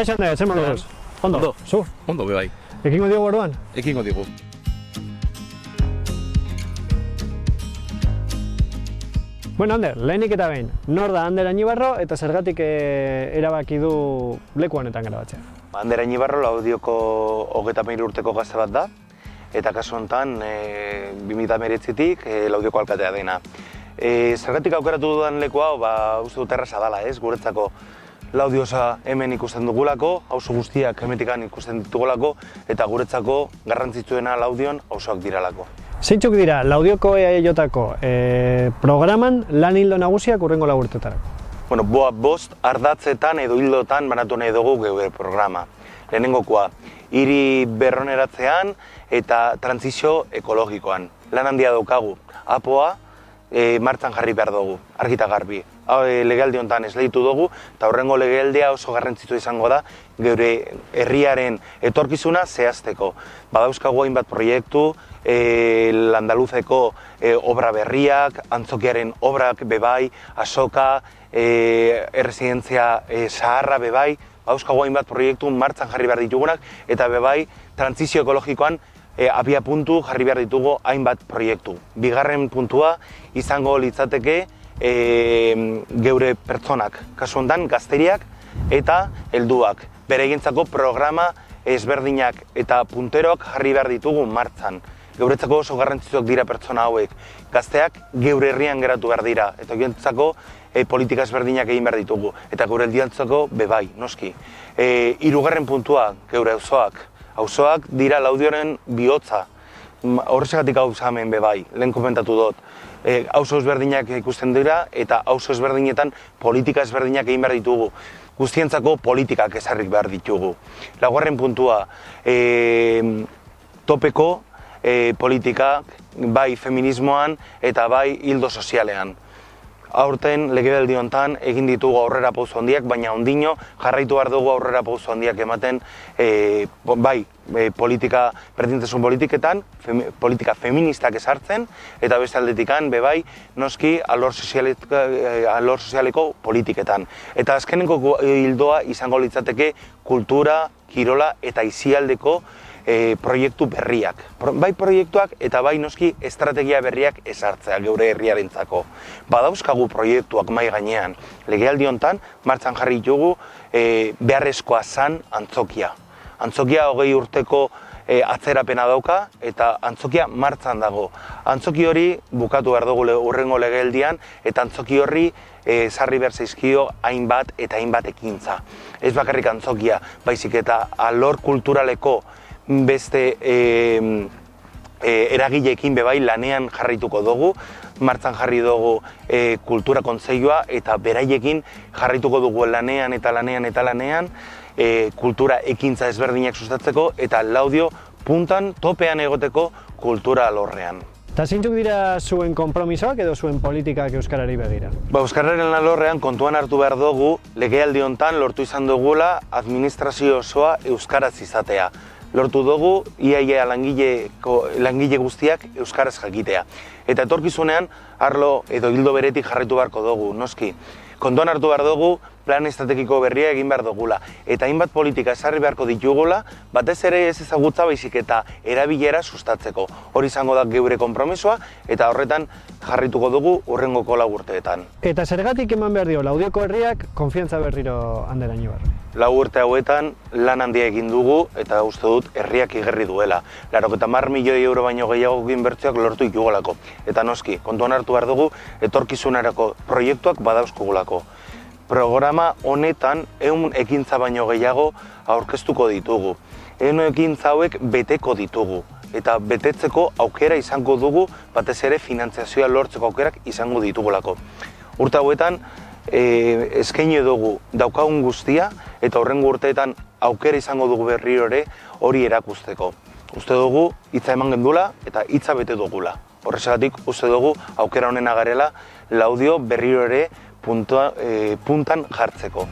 Kaixo hande, zer moduz? Ondo, zu? Ondo, bai. Ekingo diogu orduan? Ekingo digu. Bueno, Ander, lehenik eta behin, nor da Ander Añibarro eta zergatik erabaki du leku honetan grabatzea? Ander Añibarro Laudioko 33 urteko gazte bat da, eta kasu honetan 2019tik Laudioko alkatea dena. Zergatik aukeratu dudan leku hau, uste dut erraza dela, guretzako Laudiosa hemen ikusten dugulako, auzo guztiak hemetikan ikusten ditugulako, eta guretzako garrantzitsuena Laudion auzoak diralako. Zeintzuk dira Laudioko EAJ-ako programan lan hildo nagusiak hurrengo 4 urteetarako? Bueno, 5 ardatzetan edo hildotan banatu nahi dugu geure programa. Lehenengokoa, hiri berroneratzean eta trantsizio ekologikoan. Lan handia daukagu, apoa martxan jarri behar dugu, argi eta garbi. Legealdi honetan esleitu dugu, eta horrengo legealdia oso garrantzitsua izango da geure herriaren etorkizuna zehazteko. Badauzkagu hainbat proiektu, Landaluzeko obra berriak, Antzokiaren obrak bebai, Asoka, erresidentzia zaharra bebai, badauzkagu hainbat proiektu martxan jarri behar ditugunak, eta bebai trantsizio ekologikoan abia puntu jarri behar ditugu hainbat proiektu. Bigarren puntua izango litzateke geure pertsonak, kasu honetan gazteriak eta helduak. Beregintzako programa ezberdinak eta punteroak jarri behar ditugu martxan. Geuretzako oso garrantzitsuak dira pertsona hauek. Gazteak geure herrian geratu behar dira, eta geuretzako politika ezberdinak egin behar ditugu. Eta geure heldiantzako bebai, noski. Hirugarren puntua, geure auzoak. Auzoak dira Laudioren bihotza. Horrexegatik auza hemen bebai, lehen komentatu dut. Auzo ezberdinak ikusten dira eta auzo ezberdinetan politika ezberdinak egin behar ditugu. Guztientzako politikak ezarrik behar ditugu. Laugarren puntua, topeko politikak bai feminismoan eta bai hildo sozialean. Aurten legealdi honetan egin ditugu aurrera pauso handiak, baina ondino jarraitu behar dugu aurrera pauso handiak ematen bai politika, berdintasun politiketan, politika feministak ezartzen, eta beste aldetikan bebai noski alor sozialeko politiketan. Eta azkeneko hildoa izango litzateke kultura, kirola eta aisialdeko proiektu berriak. Bai proiektuak eta bai noski estrategia berriak ezartzea geure herriarentzako. Badauzkagu proiektuak mahai gainean. Legealdi honetan martxan jarri ditugu beharrezkoa zan Antzokia. Antzokia 20 urteko atzerapena dauka eta Antzokia martxan dago. Antzoki hori bukatu behar dugu hurrengo legealdian eta Antzoki horri sarri behar zaizkio hainbat eta hainbat ekintza. Ez bakarrik Antzokia, baizik eta alor kulturaleko beste eragileekin bebai lanean jarrituko dugu, martxan jarri dugu kultura kontseilua eta beraiekin jarrituko dugu lanean eta lanean kultura ekintza ezberdinak sustatzeko eta Laudio puntan topean egoteko kultura alorrean. Eta zeintzuk dira zuen konpromisoak edo zuen politikak euskarari begira? Euskararen alorrean kontuan hartu behar dugu legealdi honetan lortu izan dugula administrazio osoa euskaraz izatea. Lortu dugu iaia langile guztiak euskaraz jakitea. Eta etorkizunean arlo edo hildo beretik jarraitu beharko dugu, noski. Kontuan hartu behar dugu plan estrategiko berria egin behar dugula. Eta hainbat politika ezarri beharko ditugula, batez ere ez ezagutza baizik eta erabilera sustatzeko. Hori izango da geure konpromisoa eta horretan jarrituko dugu hurrengoko 4 urteetan. Eta zergatik eman behar dio Laudioko herriak konfiantza berriro Ander Añibarro? 4 urte hauetan lan handia egin dugu eta uste dut herriak igerri duela. 90 milioi euro baino gehiago inbertsioak lortu ditugulako. Eta noski, kontuan hartu behar dugu etorkizunerako proiektuak badauzkugulako. Programa honetan 100 ekintza baino gehiago aurkeztuko ditugu. 100 ekintza hauek beteko ditugu. Eta betetzeko aukera izango dugu, batez ere finantziazioa lortzeko aukerak izango ditugulako. Urte hauetan eskaini dugu daukagun guztia eta horrengo urteetan aukera izango dugu berriro ere hori erakusteko. Uste dugu hitza eman gendula eta hitza bete dugula. Horrexegatik uste dugu aukera honena garela Laudio berriro ere puntan jartzeko.